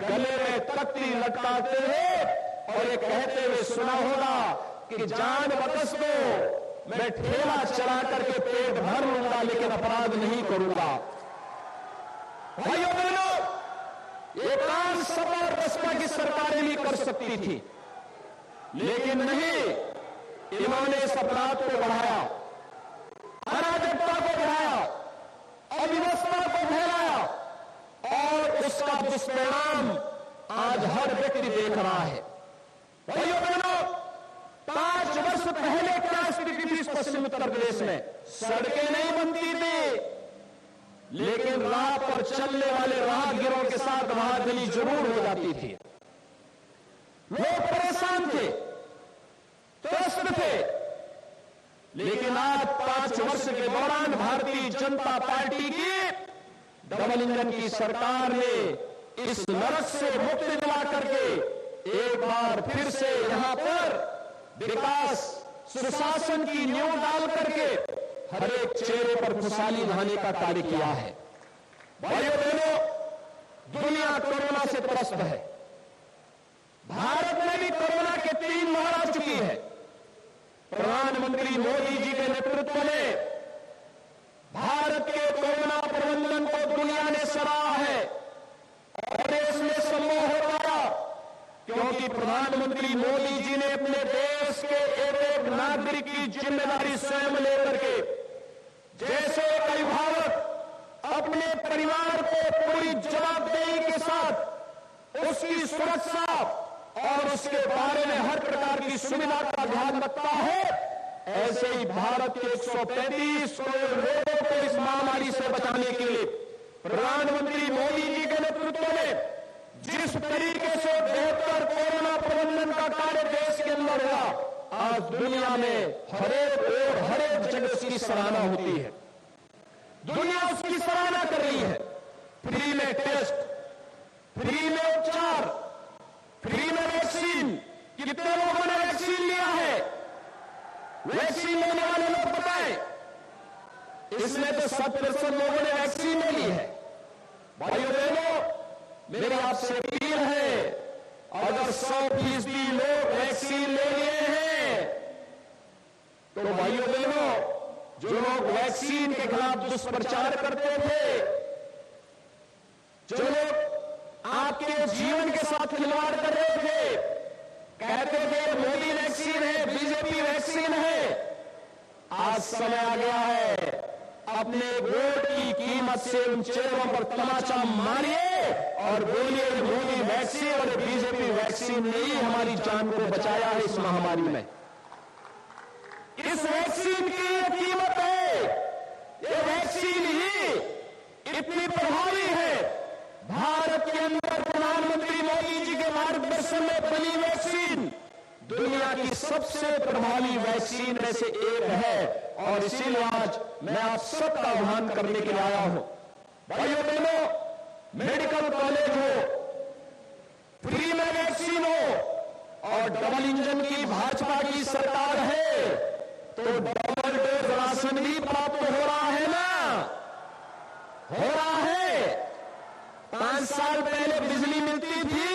गले में तख्ती लटकाते हैं और ये कहते हुए सुना होगा कि जान बख्श दो, मैं ठेला चला करके पेट भर लूंगा लेकिन अपराध नहीं करूंगा। भाइयों बहनों, ये काम सपा और बसपा की सरकारें भी कर सकती थी, लेकिन नहीं, इन्होंने इस अपराध को बढ़ाया, अराजकता को बढ़ाया, अव्यवस्था को फैलाया और उसका दुष्परिणाम आज हर व्यक्ति देख रहा है। भाइयों बहनों, 5 वर्ष पहले क्या स्थिति थी पश्चिम उत्तर प्रदेश में? सड़कें नहीं बनती थी, लेकिन राह पर चलने वाले राहगीरों के साथ महाजनी जरूर हो जाती थी। लोग परेशान थे, त्रस्त थे, लेकिन आज 5 वर्ष के दौरान भारतीय जनता पार्टी की डबल इंजन की सरकार ने इस नरक से मुक्ति दिला करके एक बार फिर से यहां पर विकास सुशासन की नींव डाल करके हर एक चेहरे पर खुशहाली लाने का कार्य किया है। भाइयों बहनों, दुनिया कोरोना से त्रस्त है, भारत में भी कोरोना के 3 लहर आ चुकी है। प्रधानमंत्री मोदी जी के नेतृत्व में भारत के कोरोना प्रबंधन को दुनिया ने सराहा है और इसमें संभव हो पाया क्योंकि प्रधानमंत्री मोदी जी ने अपने देश के एक नागरिक की जिम्मेदारी स्वयं लेकर के, जैसे एक अभिभावक अपने परिवार को पूरी जवाबदेही के साथ उसकी सुरक्षा और उसके बारे में हर प्रकार की सुविधा का ध्यान रखता है, ऐसे ही भारत के 135 करोड़ लोगों को इस महामारी से बचाने के लिए प्रधानमंत्री मोदी जी के नेतृत्व में जिस तरीके से बेहतर कोरोना प्रबंधन का कार्य देश के अंदर हुआ, आज दुनिया में हर एक जगह उसकी सराहना होती है, दुनिया उसकी सराहना कर रही है। फ्री में टेस्ट, फ्री में उपचार, फ्री में वैक्सीन। कितने लोगों ने वैक्सीन लिया है? वैक्सीन लेने वाले लोग बताएं। इसमें तो 7% लोगों ने वैक्सीन ले ली है। भाइयों बहनों, मेरी आपसे अपील है, अगर 100% लोग वैक्सीन ले लिए हैं तो भाइयों बहनों, जो लोग वैक्सीन के खिलाफ दुष्प्रचार करते थे, जो लोग आपके जीवन के साथ खिलवाड़ कर रहे थे, कहते थे मोदी वैक्सीन है, बीजेपी वैक्सीन है, आज समय आ गया है, अपने वोट की कीमत से उन चेहरों पर तमाचा मारिए और बोलिए मोदी वैक्सीन और बीजेपी वैक्सीन ने ही हमारी जान को बचाया है इस महामारी में। इस वैक्सीन की ये कीमत है, ये वैक्सीन ही इतनी प्रभावी है। भारत के अंदर प्रधानमंत्री मोदी जी के मार्गदर्शन में बनी वैक्सीन दुनिया की सबसे प्रभावी वैक्सीन में से एक है और इसीलिए आज मैं आप सबका आह्वान करने के लिए आया हूं। भाइयों बहनों, मेडिकल कॉलेज हो, फ्री में वैक्सीन हो और डबल इंजन की भाजपा की सरकार है तो डबल डोज राशन भी प्राप्त हो रहा है ना, हो रहा है। 5 साल पहले बिजली मिलती थी,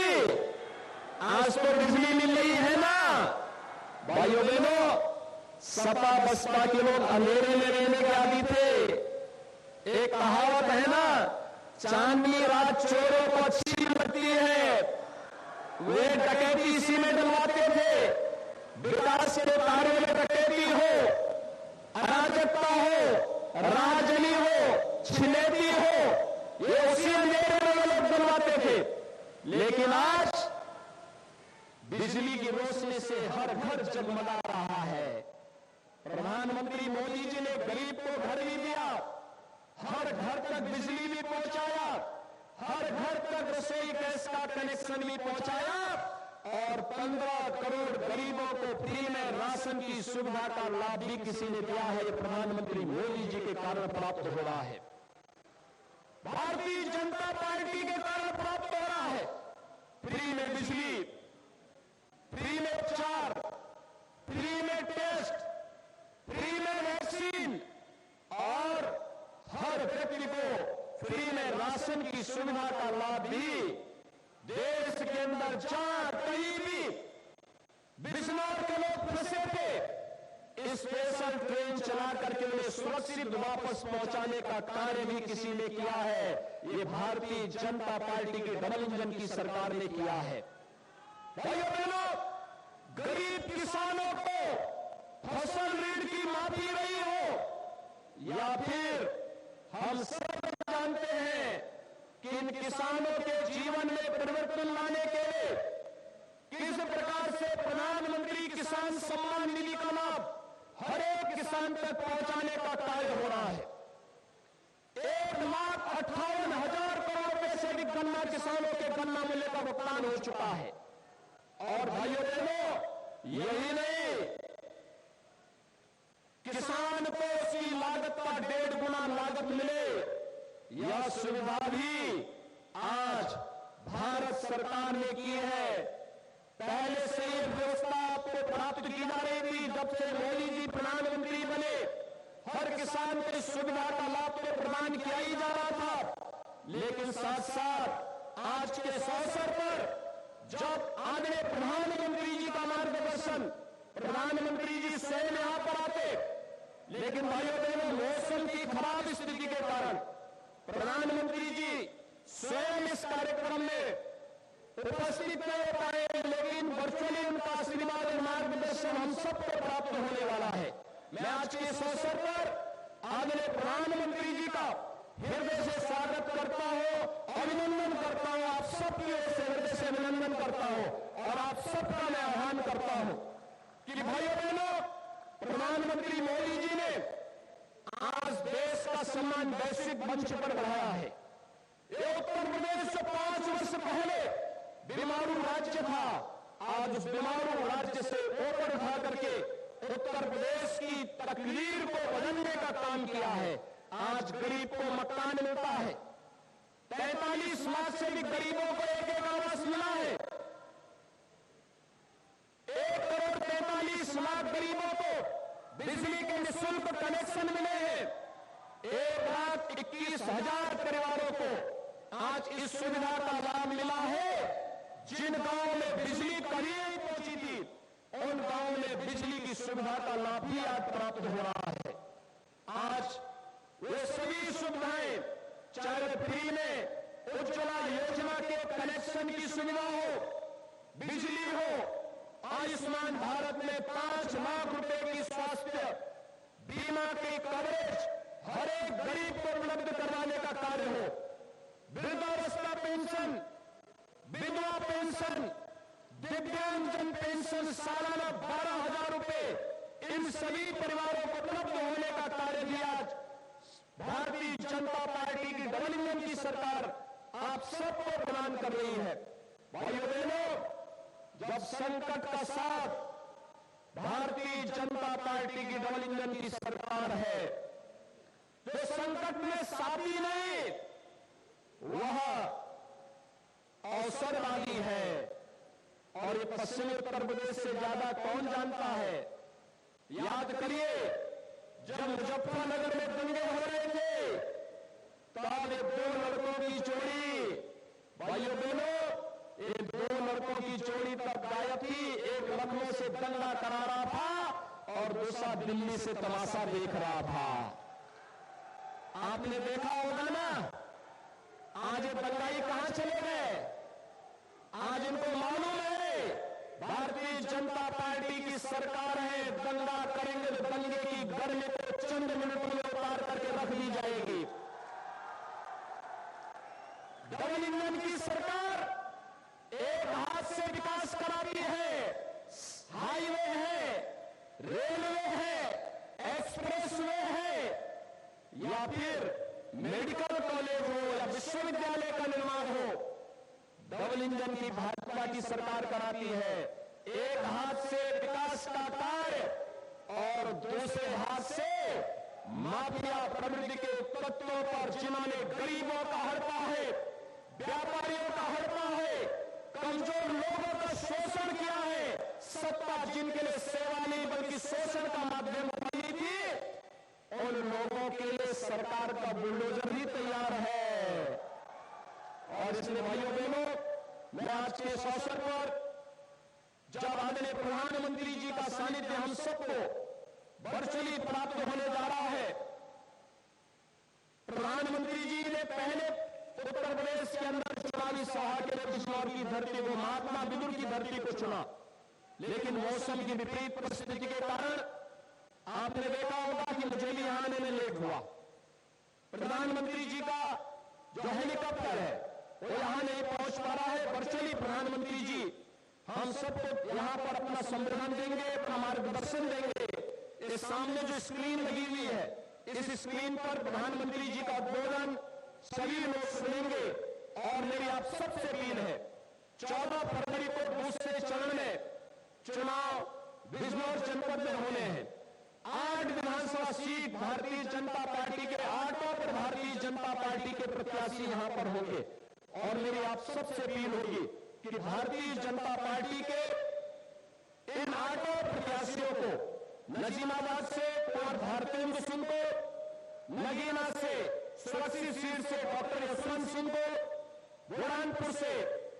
आज तो बिजली मिल रही है ना। भाइयों बहनों, सपा बसपा के लोग अंधेरे में रहने के आदी थे। एक कहावत है ना, चांदनी रात चोरों को अच्छी लगती है। वे डकैती इसी में डलवाते थे। विकास के कार्य में डकैती हो, अराजकता हो, राजनी हो, छिनेती हो, ये उसी अंधेरे में लोग डलवाते थे। लेकिन आज बिजली की रोशनी से हर घर जगमगा रहा है। प्रधानमंत्री मोदी जी ने गरीब को घर भी दिया, हर घर तक बिजली भी पहुंचाया, हर घर तक रसोई गैस का कनेक्शन भी पहुंचाया और 15 करोड़ गरीबों को फ्री में राशन की सुविधा का लाभ भी किसी ने दिया है। ये प्रधानमंत्री मोदी जी के कारण प्राप्त हो रहा है, भारतीय जनता पार्टी के कारण प्राप्त हो रहा है। फ्री में बिजली, फ्री में उपचार, फ्री में टेस्ट, फ्री में वैक्सीन और हर व्यक्ति को फ्री में राशन की सुविधा का लाभ भी देश के अंदर जहां कहीं भी बिजनौर के लोग फंसे थे, स्पेशल ट्रेन चला करके उन्हें सुरक्षित वापस पहुंचाने का कार्य भी किसी ने किया है। ये भारतीय जनता पार्टी की डबल इंजन की सरकार ने किया है। भाइयों बहनों, गरीब किसानों को फसल ऋण की माफी रही हो या फिर हम सब जानते हैं कि इन किसानों के जीवन में परिवर्तन लाने के लिए किस प्रकार से प्रधानमंत्री किसान सम्मान निधि का लाभ हर एक किसान तक पहुंचाने का कार्य हो रहा है। 1,58,000 करोड़ रुपए से भी गन्ना किसानों के गन्ना मूल्य का भुगतान हो चुका है। और भाइयों बहनों, यही नहीं, किसान को उसकी लागत का 1.5 गुना लागत मिले, यह सुविधा भी आज भारत सरकार ने की है। पहले से यह व्यवस्था आपको प्राप्त की जा रही थी। जब से मोदी जी प्रधानमंत्री बने, हर किसान को इस सुविधा का लाभ तो प्रदान किया ही जा रहा था, लेकिन साथ साथ आज के इस अवसर पर जब आदरणीय प्रधानमंत्री जी का मार्गदर्शन, प्रधानमंत्री जी स्वयं यहां पर आते, लेकिन भाइयों बहनों, मौसम की खराब स्थिति के कारण प्रधानमंत्री जी स्वयं इस कार्यक्रम में उपस्थित नहीं हो पाए, लेकिन वर्चुअली उनका आशीर्वाद और मार्गदर्शन हम सबको प्राप्त होने वाला है। मैं आज के इस अवसर पर आदरणीय प्रधानमंत्री जी का हृदय से स्वागत करता हूं, अभिनंदन करता हूं, आप सबकी ओर से हृदय से अभिनंदन करता हूं और आप सबका मैं आह्वान करता हूं कि भाइयों बहनों, प्रधानमंत्री मोदी जी ने आज देश का सम्मान वैश्विक मंच पर बढ़ाया है। ये उत्तर प्रदेश से 5 वर्ष पहले बीमारू राज्य था, आज उस बीमारू राज्य से ऊपर उठा करके उत्तर प्रदेश की तकदीर को बदलने का काम किया है। आज गरीब को मकान मिलता है, 43 लाख से भी गरीबों को एक आवास मिला है। 1,43,00,000 गरीबों को बिजली के निःशुल्क कनेक्शन मिले हैं। 1,21,000 परिवारों को आज इस सुविधा का लाभ मिला है। जिन गांवों में बिजली कभी नहीं पहुंची थी, उन गांवों में बिजली की सुविधा का लाभ भी आज प्राप्त हो रहा है। आज वे सभी सुविधाएं, चाहे फ्री में उज्ज्वला योजना के कनेक्शन की सुविधा हो, बिजली हो, आयुष्मान भारत में 5 लाख रुपए की स्वास्थ्य बीमा की कवरेज हर एक गरीब को उपलब्ध करवाने का कार्य हो, वृद्धावस्था पेंशन, विधवा पेंशन, दिव्यांगजन पेंशन सालाना 12,000 रुपए, इन सभी परिवारों को उपलब्ध होने का कार्य भी आज भारतीय जनता पार्टी की डबल इंजन की सरकार आप सबको प्रदान कर रही है। भाइयों बहनों, जब संकट का साथ भारतीय जनता पार्टी की डबल इंजन की सरकार है, तो संकट में साथी नहीं, वह अवसरवादी है। और ये पश्चिमी उत्तर प्रदेश से ज्यादा कौन जानता है? याद करिए, जब मुजफ्फरनगर में दंगे हो रहे थे, तब ये 2 लड़कों की जोड़ी, भाइयों बहनों, ये 2 लड़कों की जोड़ी तब गायब थी। एक लखनऊ से दंगा करा रहा था और दूसरा दिल्ली से तमाशा देख रहा था। आपने देखा होगा ना, आज ये दंगाई कहां चले गए? आज इनको मालूम है भारतीय जनता पार्टी की सरकार है, दंगा करेंगे तो दंगे की गर्मी को चंद मिनट में उतार करके रख दी जाएगी। डबल इंजन की सरकार एक हाथ से विकास कराती है, हाईवे है, रेलवे है, एक्सप्रेसवे है, या फिर मेडिकल कॉलेज हो या विश्वविद्यालय का निर्माण हो, डबल इंजन की भाजपा की सरकार कराती है। एक हाथ से विकास का कार्य और दूसरे हाथ से माफिया प्रवृत्ति के तत्वों पर, जिन्होंने गरीबों का हड़पा है, व्यापारियों का हड़पा है, कमजोर लोगों का शोषण किया है, सत्ता जिनके लिए सेवा नहीं बल्कि शोषण का माध्यम बनी थी, उन लोगों के लिए सरकार का बुलडोजर भी तैयार है। और इसलिए भाइयों बहनों, मैं आज के इस अवसर पर जब आदरणीय प्रधानमंत्री जी का सानिध्य हम सबको वर्चुअली प्राप्त होने जा रहा है, प्रधानमंत्री जी ने पहले उत्तर प्रदेश के अंदर चुनावी सभा के लिए बिजनौर की धरती को, महात्मा विदुर की धरती को चुना, लेकिन मौसम की विपरीत परिस्थिति के कारण आपने देखा होगा कि मुझे भी यहां आने में लेट हुआ। प्रधानमंत्री जी का जो हेलीकॉप्टर है वो यहां नहीं पहुंच पा रहा है। वर्चुअली प्रधानमंत्री जी हम सबको यहां पर अपना संबोधन देंगे, अपना मार्गदर्शन देंगे। इस सामने जो स्क्रीन लगी हुई है, इस स्क्रीन पर प्रधानमंत्री जी का उद्बोधन सभी लोग सुनेंगे। और मेरी आप सबसे अपील है, 14 फरवरी को दूसरे चरण में चुनाव बिजनौर जनपद में होने हैं। 8 विधानसभा सीट भारतीय जनता पार्टी के, 8 पर भारतीय जनता पार्टी के प्रत्याशी यहां पर होंगे। और मेरी आप सबसे अपील होगी कि भारतीय जनता पार्टी के इन 8 प्रत्याशियों को, नजीमाबाद से कुमार भारतेंद्र सिंह को, नगीना से सुरक्षित सीट से डॉक्टर यशवंत सिंह को, बुरहानपुर से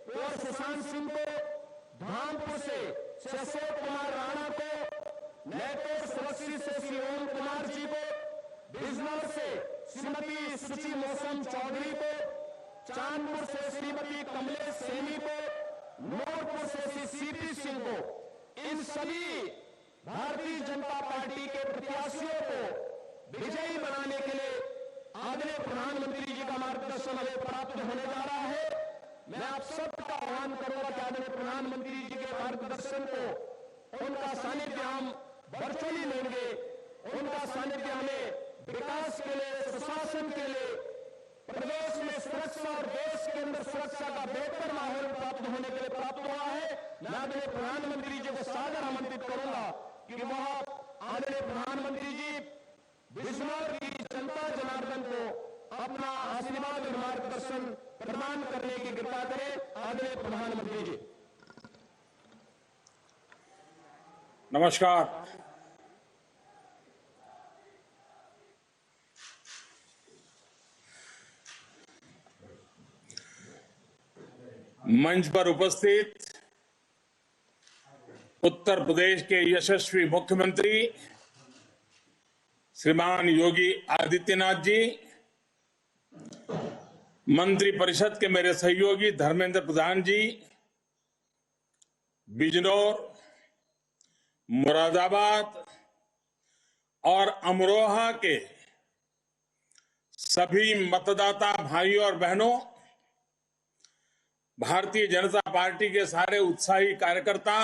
कुंवर सुशांत सिंह को, धामपुर से अशोक कुमार राणा को, नैपुर सुरक्षित से श्री ओम कुमार जी को, बिजनौर से श्रीमती सुची मौसम चौधरी को, चांदपुर से श्रीमती कमलेश सैनी को, नूरपुर से श्री सीपी सिंह को, इन सभी भारतीय जनता पार्टी के प्रत्याशियों को विजयी बनाने के लिए आदरणीय प्रधानमंत्री जी का मार्गदर्शन हमें प्राप्त होने जा रहा है। मैं आप सबका आह्वान करूंगा कि आदरणीय प्रधानमंत्री जी के मार्गदर्शन को, उनका सानिध्य हम वर्चुअली लेंगे। उनका सानिध्य हमें विकास के लिए, सुशासन के लिए, प्रदेश में सुरक्षा और देश के अंदर सुरक्षा का बेहतर माहौल प्राप्त होने के लिए प्राप्त हुआ है। मैं आदरणीय प्रधानमंत्री जी को सादर आमंत्रित करूंगा कि वह आदरणीय प्रधानमंत्री जी बिजनौर की जनता जनार्दन को अपना आशीर्वाद और मार्गदर्शन प्रदान करने की कृपा करें। आदरणीय प्रधानमंत्री जी। नमस्कार। मंच पर उपस्थित उत्तर प्रदेश के यशस्वी मुख्यमंत्री श्रीमान योगी आदित्यनाथ जी, मंत्री परिषद के मेरे सहयोगी धर्मेंद्र प्रधान जी, बिजनौर, मुरादाबाद और अमरोहा के सभी मतदाता भाइयों और बहनों, भारतीय जनता पार्टी के सारे उत्साही कार्यकर्ता,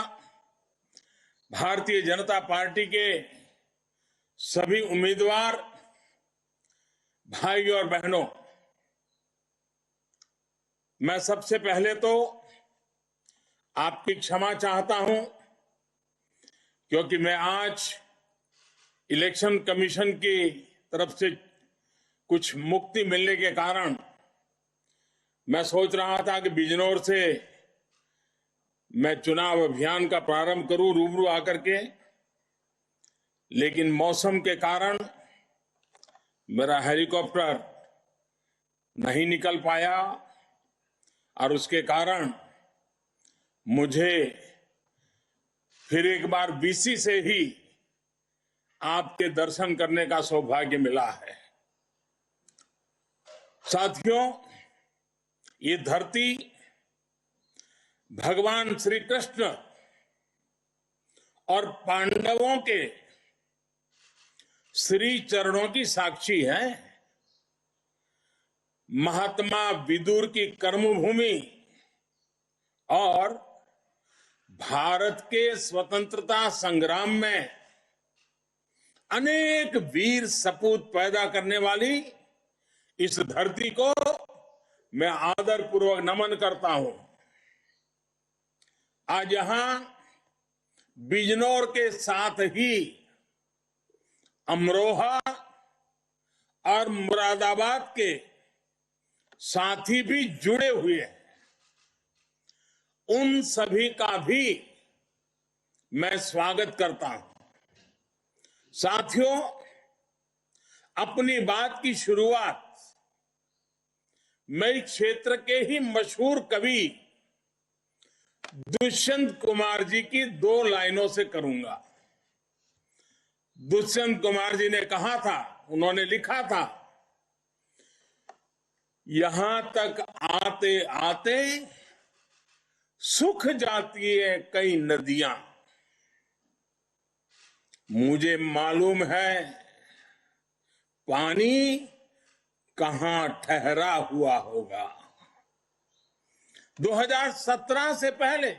भारतीय जनता पार्टी के सभी उम्मीदवार भाइयों और बहनों, मैं सबसे पहले तो आपकी क्षमा चाहता हूं, क्योंकि मैं आज इलेक्शन कमीशन की तरफ से कुछ मुक्ति मिलने के कारण मैं सोच रहा था कि बिजनौर से मैं चुनाव अभियान का प्रारंभ करूं रूबरू आकर के, लेकिन मौसम के कारण मेरा हेलीकॉप्टर नहीं निकल पाया और उसके कारण मुझे फिर एक बार बीसी से ही आपके दर्शन करने का सौभाग्य मिला है। साथियों, ये धरती भगवान श्री कृष्ण और पांडवों के श्री चरणों की साक्षी है। महात्मा विदुर की कर्मभूमि और भारत के स्वतंत्रता संग्राम में अनेक वीर सपूत पैदा करने वाली इस धरती को मैं आदरपूर्वक नमन करता हूं। आज यहां बिजनौर के साथ ही अमरोहा और मुरादाबाद के साथी भी जुड़े हुए हैं। उन सभी का भी मैं स्वागत करता हूं। साथियों, अपनी बात की शुरुआत मैं इस क्षेत्र के ही मशहूर कवि दुष्यंत कुमार जी की 2 लाइनों से करूंगा। दुष्यंत कुमार जी ने कहा था, उन्होंने लिखा था, यहां तक आते आते सूख जाती है कई नदियां। मुझे मालूम है पानी कहां ठहरा हुआ होगा। 2017 से पहले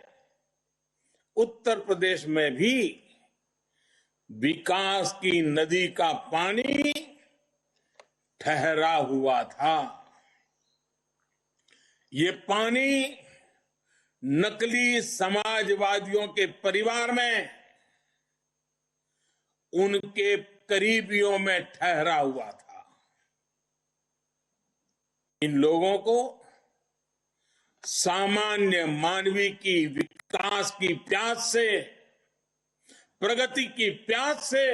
उत्तर प्रदेश में भी विकास की नदी का पानी ठहरा हुआ था। ये पानी नकली समाजवादियों के परिवार में उनके करीबियों में ठहरा हुआ था। इन लोगों को सामान्य मानवीय की विकास की प्यास से, प्रगति की प्यास से,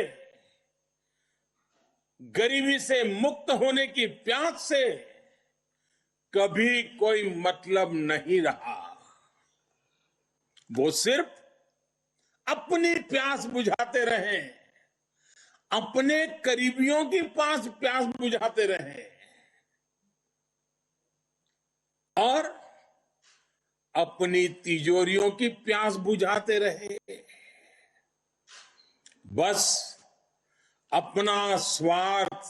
गरीबी से मुक्त होने की प्यास से कभी कोई मतलब नहीं रहा। वो सिर्फ अपनी प्यास बुझाते रहे, अपने करीबियों की प्यास बुझाते रहे और अपनी तिजोरियों की प्यास बुझाते रहे। बस अपना स्वार्थ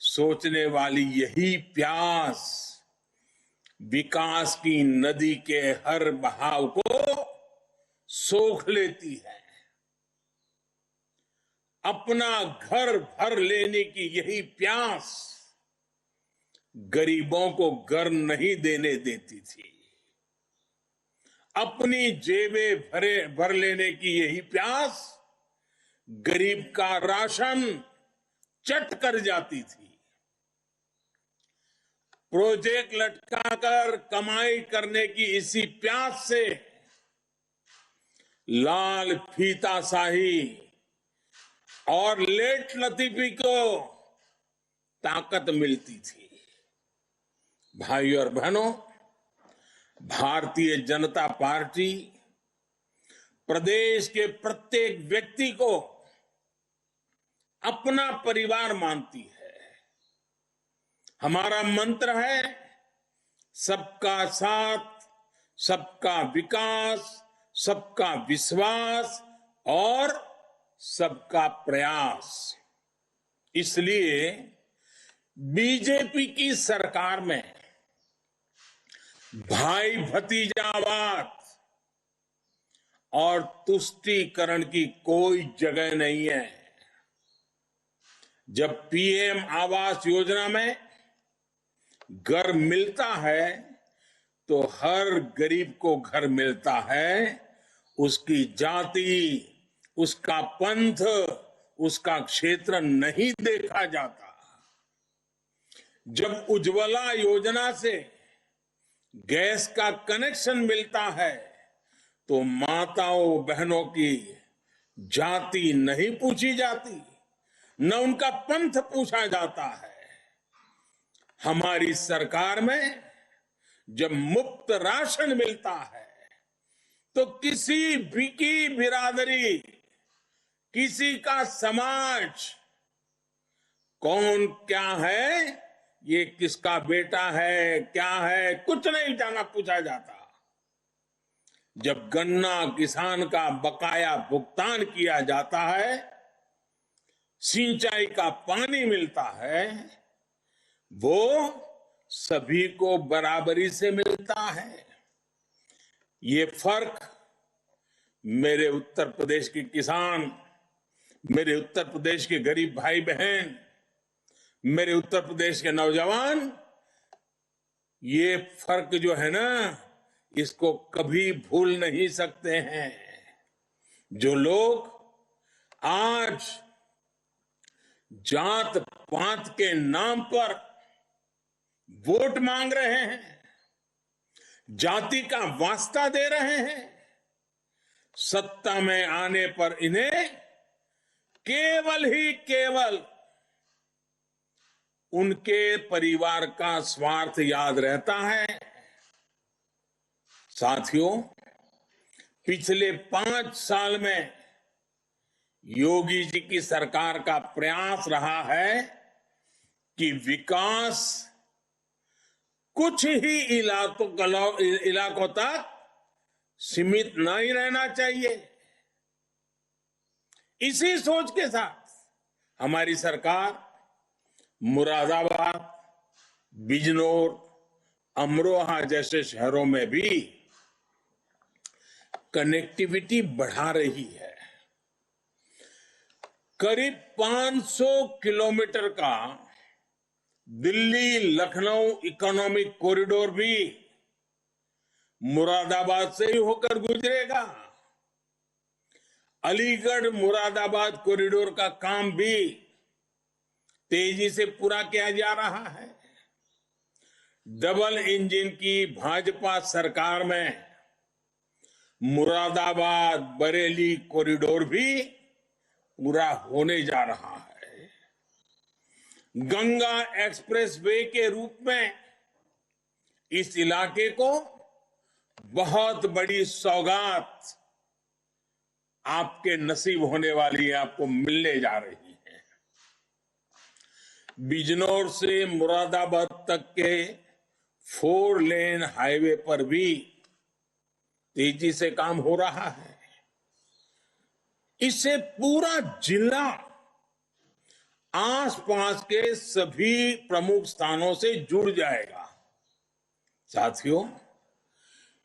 सोचने वाली यही प्यास विकास की नदी के हर बहाव को सोख लेती है। अपना घर भर लेने की यही प्यास गरीबों को घर नहीं देने देती थी। अपनी जेबें भर लेने की यही प्यास गरीब का राशन चट कर जाती थी। प्रोजेक्ट लटकाकर कमाई करने की इसी प्यास से लाल फीताशाही और लेट लतीफी को ताकत मिलती थी। भाइयों और बहनों, भारतीय जनता पार्टी प्रदेश के प्रत्येक व्यक्ति को अपना परिवार मानती है। हमारा मंत्र है सबका साथ, सबका विकास, सबका विश्वास और सबका प्रयास। इसलिए बीजेपी की सरकार में भाई भतीजावाद और तुष्टीकरण की कोई जगह नहीं है। जब पीएम आवास योजना में घर मिलता है तो हर गरीब को घर मिलता है। उसकी जाति, उसका पंथ, उसका क्षेत्र नहीं देखा जाता। जब उज्ज्वला योजना से गैस का कनेक्शन मिलता है तो माताओं बहनों की जाति नहीं पूछी जाती, न उनका पंथ पूछा जाता है। हमारी सरकार में जब मुफ्त राशन मिलता है तो किसी भी की बिरादरी, किसी का समाज, कौन क्या है, ये किसका बेटा है, क्या है, कुछ नहीं जाना पूछा जाता। जब गन्ना किसान का बकाया भुगतान किया जाता है, सिंचाई का पानी मिलता है, वो सभी को बराबरी से मिलता है। ये फर्क मेरे उत्तर प्रदेश के किसान, मेरे उत्तर प्रदेश के गरीब भाई बहन, मेरे उत्तर प्रदेश के नौजवान, ये फर्क जो है ना, इसको कभी भूल नहीं सकते हैं। जो लोग आज जात पात के नाम पर वोट मांग रहे हैं, जाति का वास्ता दे रहे हैं, सत्ता में आने पर इन्हें केवल ही केवल उनके परिवार का स्वार्थ याद रहता है। साथियों, पिछले 5 साल में योगी जी की सरकार का प्रयास रहा है कि विकास कुछ ही इलाकों तक सीमित नहीं रहना चाहिए। इसी सोच के साथ हमारी सरकार मुरादाबाद, बिजनौर, अमरोहा जैसे शहरों में भी कनेक्टिविटी बढ़ा रही है। करीब 500 किलोमीटर का दिल्ली लखनऊ इकोनॉमिक कॉरिडोर भी मुरादाबाद से ही होकर गुजरेगा। अलीगढ़ मुरादाबाद कॉरिडोर का काम भी तेजी से पूरा किया जा रहा है। डबल इंजन की भाजपा सरकार में मुरादाबाद बरेली कॉरिडोर भी पूरा होने जा रहा है। गंगा एक्सप्रेसवे के रूप में इस इलाके को बहुत बड़ी सौगात आपके नसीब होने वाली है, आपको मिलने जा रही है। बिजनौर से मुरादाबाद तक के 4 लेन हाईवे पर भी तेजी से काम हो रहा है। इससे पूरा जिला आसपास के सभी प्रमुख स्थानों से जुड़ जाएगा। साथियों,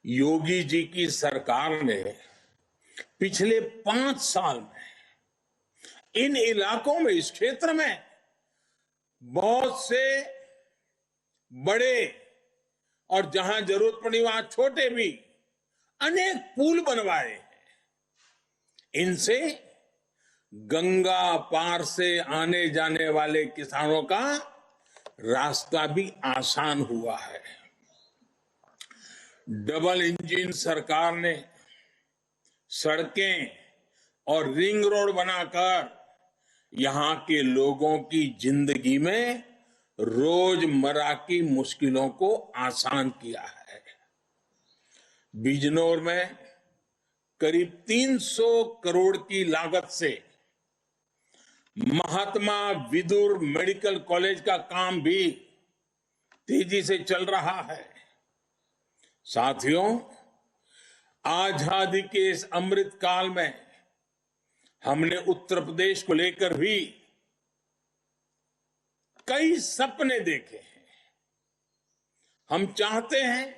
योगी जी की सरकार ने पिछले 5 साल में इन इलाकों में, इस क्षेत्र में बहुत से बड़े और जहां जरूरत पड़ी वहां छोटे भी अनेक पुल बनवाए हैं। इनसे गंगा पार से आने जाने वाले किसानों का रास्ता भी आसान हुआ है। डबल इंजन सरकार ने सड़कें और रिंग रोड बनाकर यहां के लोगों की जिंदगी में रोजमर्रा की मुश्किलों को आसान किया है। बिजनौर में करीब 300 करोड़ की लागत से महात्मा विदुर मेडिकल कॉलेज का काम भी तेजी से चल रहा है। साथियों, आजादी के इस अमृत काल में हमने उत्तर प्रदेश को लेकर भी कई सपने देखे हैं। हम चाहते हैं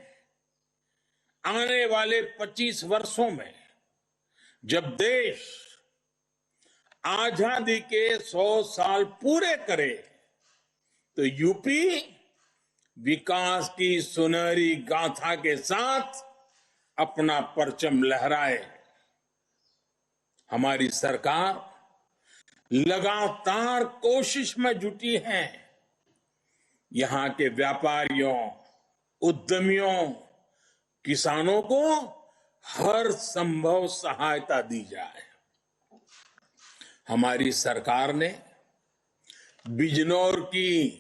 आने वाले 25 वर्षों में जब देश आजादी के 100 साल पूरे करे तो यूपी विकास की सुनहरी गाथा के साथ अपना परचम लहराए। हमारी सरकार लगातार कोशिश में जुटी है यहां के व्यापारियों, उद्यमियों, किसानों को हर संभव सहायता दी जाए। हमारी सरकार ने बिजनौर की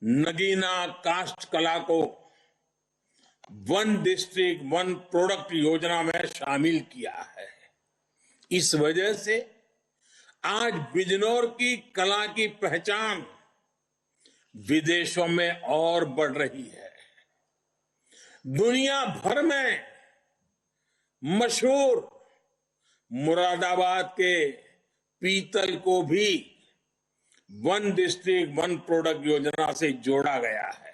नगीना काष्ठ कला को 1 डिस्ट्रिक्ट 1 प्रोडक्ट योजना में शामिल किया है। इस वजह से आज बिजनौर की कला की पहचान विदेशों में और बढ़ रही है। दुनिया भर में मशहूर मुरादाबाद के पीतल को भी 1 डिस्ट्रिक्ट 1 प्रोडक्ट योजना से जोड़ा गया है।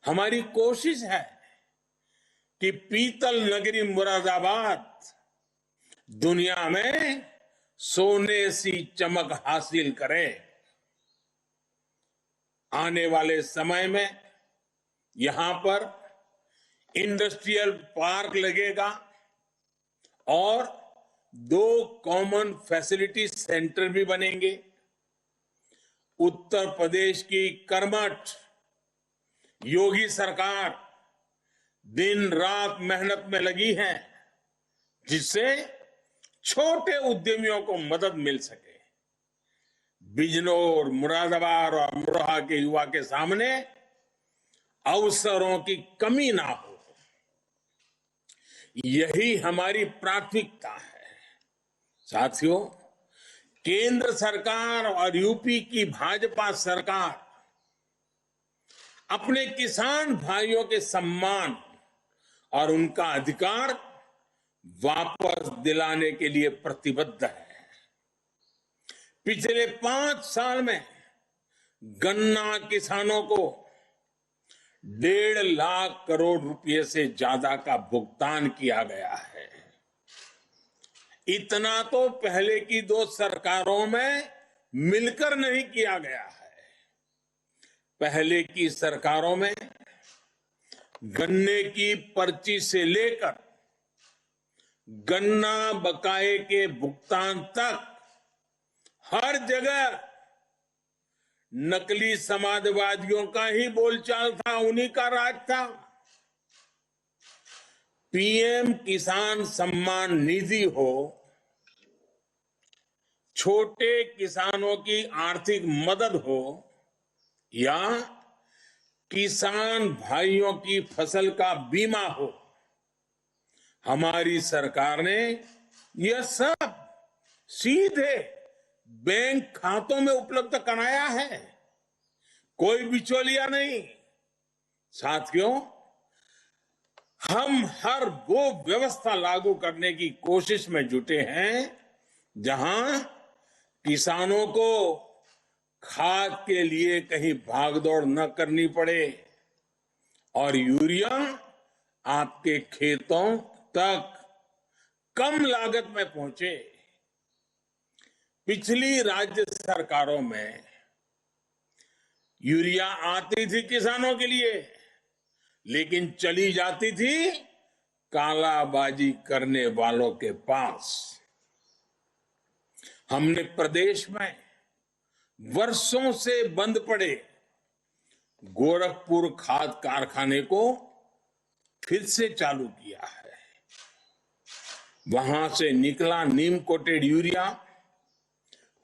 हमारी कोशिश है कि पीतल नगरी मुरादाबाद दुनिया में सोने सी चमक हासिल करे। आने वाले समय में यहां पर इंडस्ट्रियल पार्क लगेगा और 2 कॉमन फैसिलिटी सेंटर भी बनेंगे। उत्तर प्रदेश की कर्मठ योगी सरकार दिन रात मेहनत में लगी है जिससे छोटे उद्यमियों को मदद मिल सके। बिजनौर, मुरादाबाद और अमरोहा के युवा के सामने अवसरों की कमी ना हो। यही हमारी प्राथमिकता है। साथियों, केंद्र सरकार और यूपी की भाजपा सरकार अपने किसान भाइयों के सम्मान और उनका अधिकार वापस दिलाने के लिए प्रतिबद्ध है। पिछले 5 साल में गन्ना किसानों को 1.5 लाख करोड़ रुपए से ज्यादा का भुगतान किया गया है। इतना तो पहले की 2 सरकारों में मिलकर नहीं किया गया है। पहले की सरकारों में गन्ने की पर्ची से लेकर गन्ना बकाये के भुगतान तक हर जगह नकली समाजवादियों का ही बोलचाल था, उन्हीं का राज था। पीएम किसान सम्मान निधि हो, छोटे किसानों की आर्थिक मदद हो या किसान भाइयों की फसल का बीमा हो, हमारी सरकार ने यह सब सीधे बैंक खातों में उपलब्ध कराया है, कोई बिचौलिया नहीं। साथियों, हम हर वो व्यवस्था लागू करने की कोशिश में जुटे हैं जहां किसानों को खाद के लिए कहीं भागदौड़ न करनी पड़े और यूरिया आपके खेतों तक कम लागत में पहुंचे। पिछली राज्य सरकारों में यूरिया आती थी किसानों के लिए, लेकिन चली जाती थी कालाबाजी करने वालों के पास। हमने प्रदेश में वर्षों से बंद पड़े गोरखपुर खाद कारखाने को फिर से चालू किया है। वहां से निकला नीम कोटेड यूरिया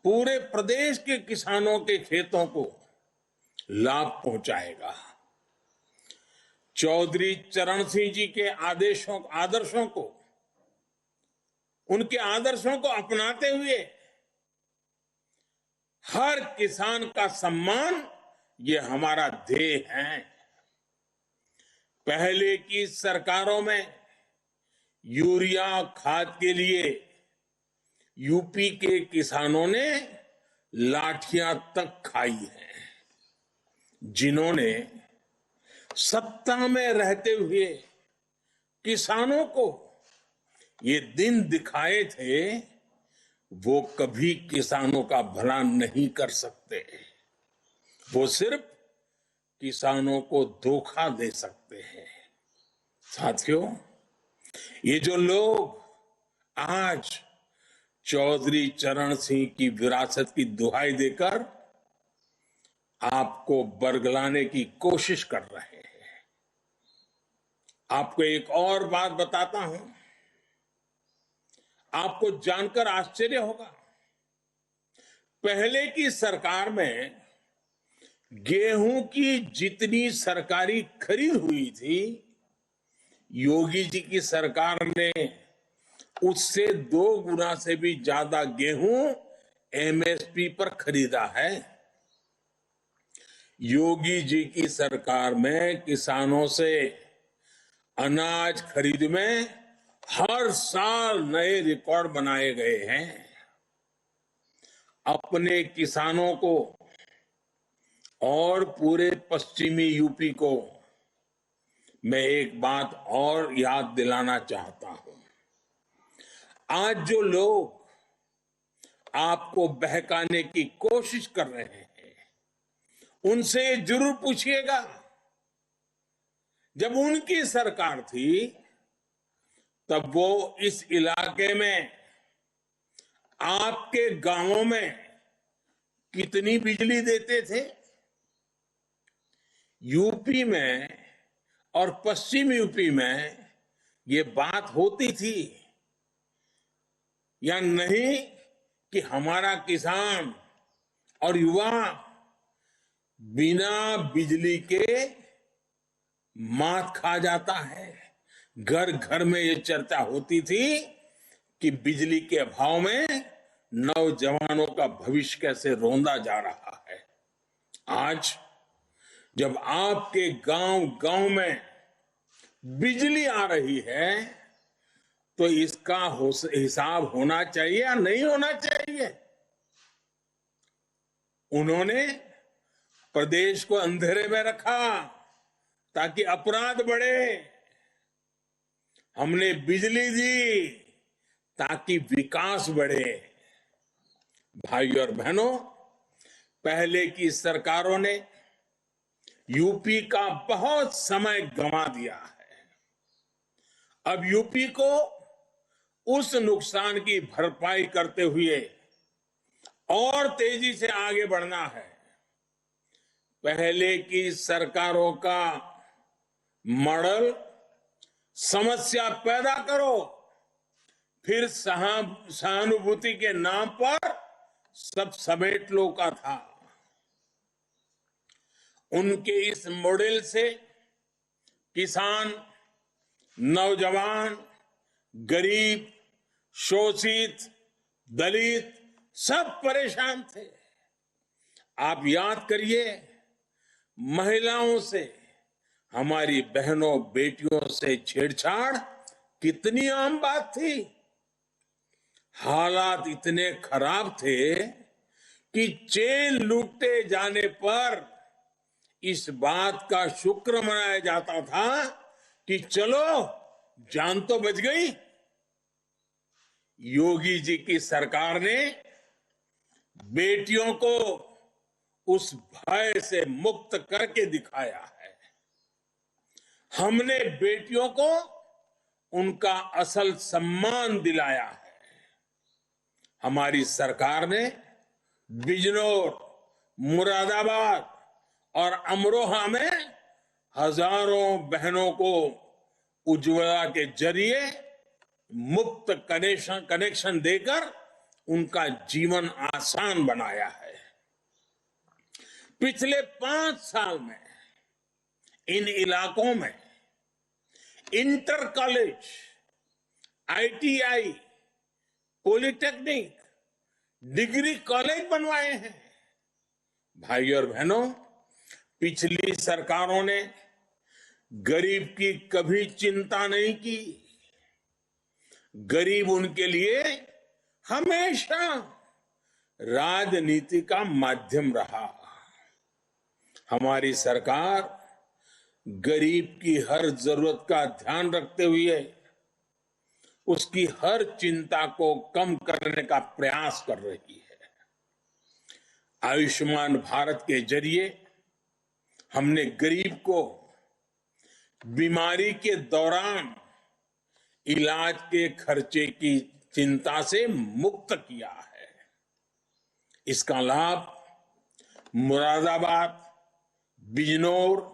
पूरे प्रदेश के किसानों के खेतों को लाभ पहुंचाएगा। चौधरी चरण सिंह जी के आदर्शों को उनके आदर्शों को अपनाते हुए हर किसान का सम्मान, ये हमारा ध्येय है। पहले की सरकारों में यूरिया खाद के लिए यूपी के किसानों ने लाठियां तक खाई हैं। जिन्होंने सत्ता में रहते हुए किसानों को ये दिन दिखाए थे, वो कभी किसानों का भला नहीं कर सकते। वो सिर्फ किसानों को धोखा दे सकते हैं। साथियों, ये जो लोग आज चौधरी चरण सिंह की विरासत की दुहाई देकर आपको बरगलाने की कोशिश कर रहे हैं, आपको एक और बात बताता हूं, आपको जानकर आश्चर्य होगा। पहले की सरकार में गेहूं की जितनी सरकारी खरीद हुई थी, योगी जी की सरकार ने उससे 2 गुना से भी ज्यादा गेहूं एमएसपी पर खरीदा है। योगी जी की सरकार में किसानों से अनाज खरीद में हर साल नए रिकॉर्ड बनाए गए हैं। अपने किसानों को और पूरे पश्चिमी यूपी को मैं एक बात और याद दिलाना चाहता हूं। आज जो लोग आपको बहकाने की कोशिश कर रहे हैं, उनसे जरूर पूछिएगा, जब उनकी सरकार थी तब वो इस इलाके में आपके गांवों में कितनी बिजली देते थे? यूपी में और पश्चिम यूपी में ये बात होती थी या नहीं कि हमारा किसान और युवा बिना बिजली के मात खा जाता है, घर घर में ये चर्चा होती थी कि बिजली के अभाव में नौजवानों का भविष्य कैसे रोंदा जा रहा है। आज जब आपके गांव गांव में बिजली आ रही है तो इसका हिसाब होना चाहिए या नहीं होना चाहिए। उन्होंने प्रदेश को अंधेरे में रखा ताकि अपराध बढ़े। हमने बिजली दी ताकि विकास बढ़े। भाइयों और बहनों, पहले की सरकारों ने यूपी का बहुत समय गंवा दिया है। अब यूपी को उस नुकसान की भरपाई करते हुए और तेजी से आगे बढ़ना है। पहले की सरकारों का मॉडल समस्या पैदा करो, फिर सहानुभूति के नाम पर सब समेट लो का था। उनके इस मॉडल से किसान, नौजवान, गरीब, शोषित, दलित सब परेशान थे। आप याद करिए, महिलाओं से, हमारी बहनों बेटियों से छेड़छाड़ कितनी आम बात थी। हालात इतने खराब थे कि चेन लूटे जाने पर इस बात का शुक्र मनाया जाता था कि चलो जान तो बच गई। योगी जी की सरकार ने बेटियों को उस भय से मुक्त करके दिखाया है। हमने बेटियों को उनका असल सम्मान दिलाया है। हमारी सरकार ने बिजनौर, मुरादाबाद और अमरोहा में हजारों बहनों को उज्ज्वला के जरिए मुफ्त कनेक्शन देकर उनका जीवन आसान बनाया है। पिछले 5 साल में इन इलाकों में inter college, ITI, polytechnic, degree college बनवाए हैं। भाइयों और बहनों, पिछली सरकारों ने गरीब की कभी चिंता नहीं की। गरीब उनके लिए हमेशा राजनीति का माध्यम रहा। हमारी सरकार गरीब की हर जरूरत का ध्यान रखते हुए उसकी हर चिंता को कम करने का प्रयास कर रही है। आयुष्मान भारत के जरिए हमने गरीब को बीमारी के दौरान इलाज के खर्चे की चिंता से मुक्त किया है। इसका लाभ मुरादाबाद, बिजनौर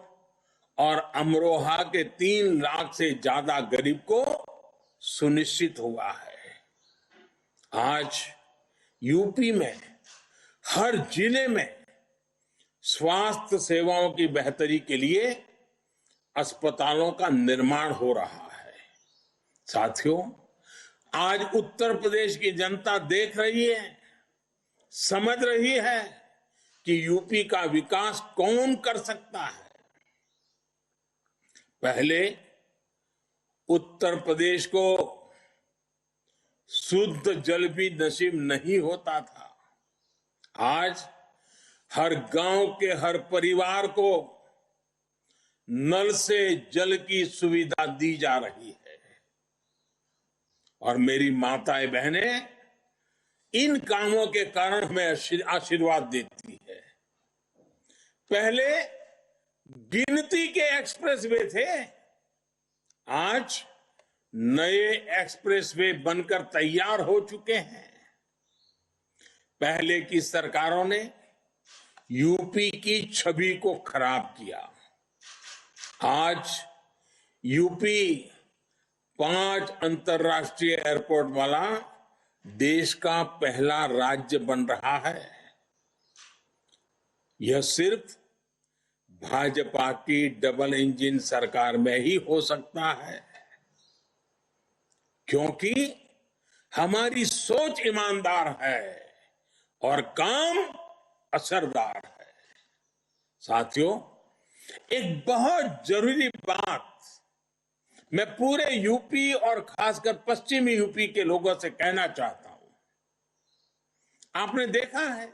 और अमरोहा के 3 लाख से ज्यादा गरीब को सुनिश्चित हुआ है। आज यूपी में हर जिले में स्वास्थ्य सेवाओं की बेहतरी के लिए अस्पतालों का निर्माण हो रहा है। साथियों, आज उत्तर प्रदेश की जनता देख रही है, समझ रही है कि यूपी का विकास कौन कर सकता है। पहले उत्तर प्रदेश को शुद्ध जल भी नसीब नहीं होता था। आज हर गांव के हर परिवार को नल से जल की सुविधा दी जा रही है। और मेरी माताएं बहनें इन कामों के कारण हमें आशीर्वाद देती है। पहले गिनती के एक्सप्रेसवे थे, आज नए एक्सप्रेसवे बनकर तैयार हो चुके हैं। पहले की सरकारों ने यूपी की छवि को खराब किया। आज यूपी 5 अंतर्राष्ट्रीय एयरपोर्ट वाला देश का पहला राज्य बन रहा है। यह सिर्फ भाजपा की डबल इंजन सरकार में ही हो सकता है। क्योंकि हमारी सोच ईमानदार है और काम असरदार है। साथियों, एक बहुत जरूरी बात मैं पूरे यूपी और खासकर पश्चिमी यूपी के लोगों से कहना चाहता हूं। आपने देखा है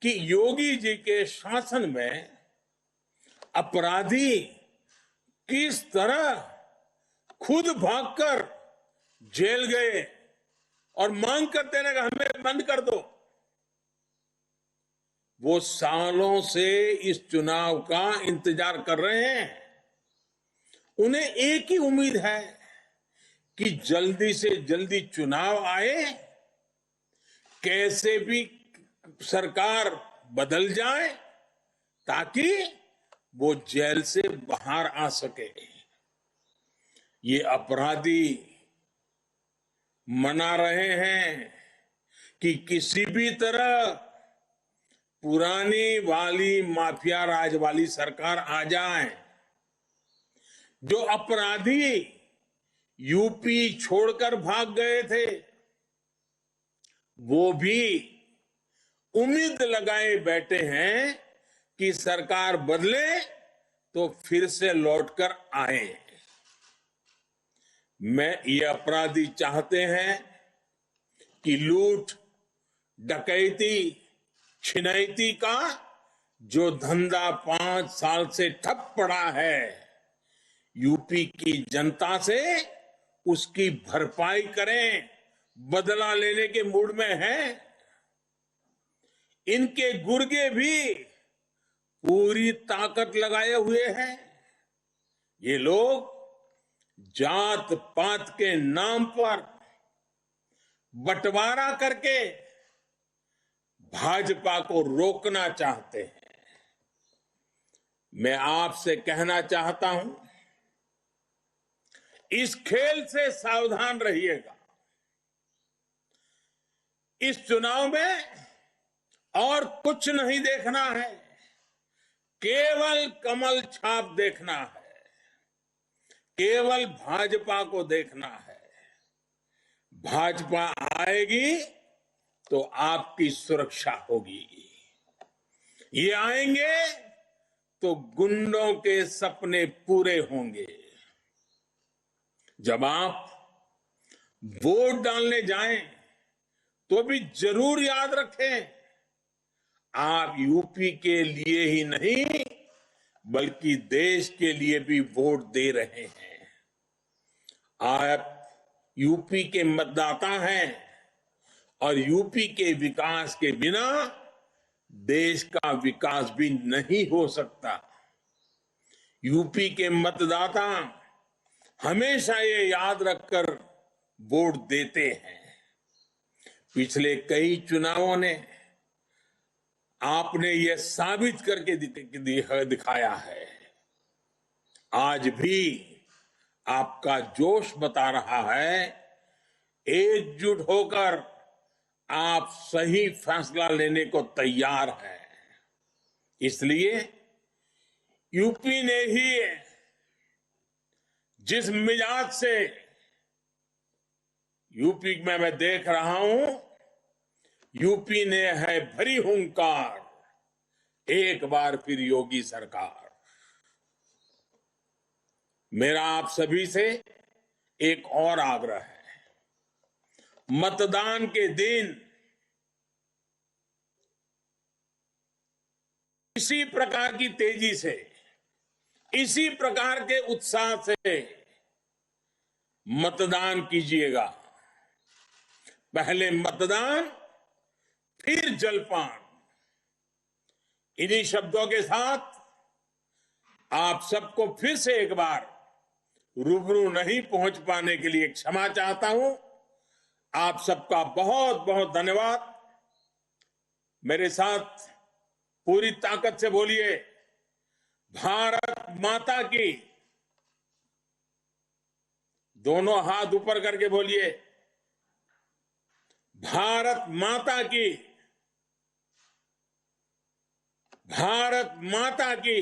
कि योगी जी के शासन में अपराधी किस तरह खुद भागकर जेल गए और मांग करते रहे कि हमें बंद कर दो। वो सालों से इस चुनाव का इंतजार कर रहे हैं। उन्हें एक ही उम्मीद है कि जल्दी से जल्दी चुनाव आए, कैसे भी सरकार बदल जाए ताकि वो जेल से बाहर आ सके। ये अपराधी मना रहे हैं कि किसी भी तरह पुरानी वाली माफिया राज वाली सरकार आ जाए। जो अपराधी यूपी छोड़कर भाग गए थे वो भी उम्मीद लगाए बैठे हैं कि सरकार बदले तो फिर से लौटकर आए। ये अपराधी चाहते हैं कि लूट, डकैती, छिनैती का जो धंधा 5 साल से ठप पड़ा है, यूपी की जनता से उसकी भरपाई करें, बदला लेने के मूड में हैं। इनके गुर्गे भी पूरी ताकत लगाए हुए हैं। ये लोग जात पात के नाम पर बंटवारा करके भाजपा को रोकना चाहते हैं। मैं आपसे कहना चाहता हूं, इस खेल से सावधान रहिएगा। इस चुनाव में और कुछ नहीं देखना है, केवल कमल छाप देखना है, केवल भाजपा को देखना है। भाजपा आएगी तो आपकी सुरक्षा होगी। ये आएंगे तो गुंडों के सपने पूरे होंगे। जब आप वोट डालने जाएं तो भी जरूर याद रखें, आप यूपी के लिए ही नहीं बल्कि देश के लिए भी वोट दे रहे हैं। आप यूपी के मतदाता हैं और यूपी के विकास के बिना देश का विकास भी नहीं हो सकता। यूपी के मतदाता हमेशा ये याद रखकर वोट देते हैं। पिछले कई चुनावों ने आपने ये साबित करके दिखाया है। आज भी आपका जोश बता रहा है, एकजुट होकर आप सही फैसला लेने को तैयार हैं। इसलिए यूपी ने ही जिस मिजाज से यूपी में मैं देख रहा हूं, यूपी ने है भरी हुंकार, एक बार फिर योगी सरकार। मेरा आप सभी से एक और आग्रह है, मतदान के दिन इसी प्रकार की तेजी से, इसी प्रकार के उत्साह से मतदान कीजिएगा। पहले मतदान फिर जलपान। इन्हीं शब्दों के साथ आप सबको फिर से एक बार रूबरू नहीं पहुंच पाने के लिए क्षमा चाहता हूं। आप सबका बहुत बहुत धन्यवाद। मेरे साथ पूरी ताकत से बोलिए, भारत माता की। दोनों हाथ ऊपर करके बोलिए, भारत माता की, भारत माता की,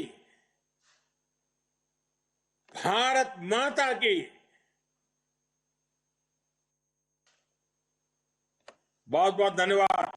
भारत माता की। बहुत बहुत धन्यवाद।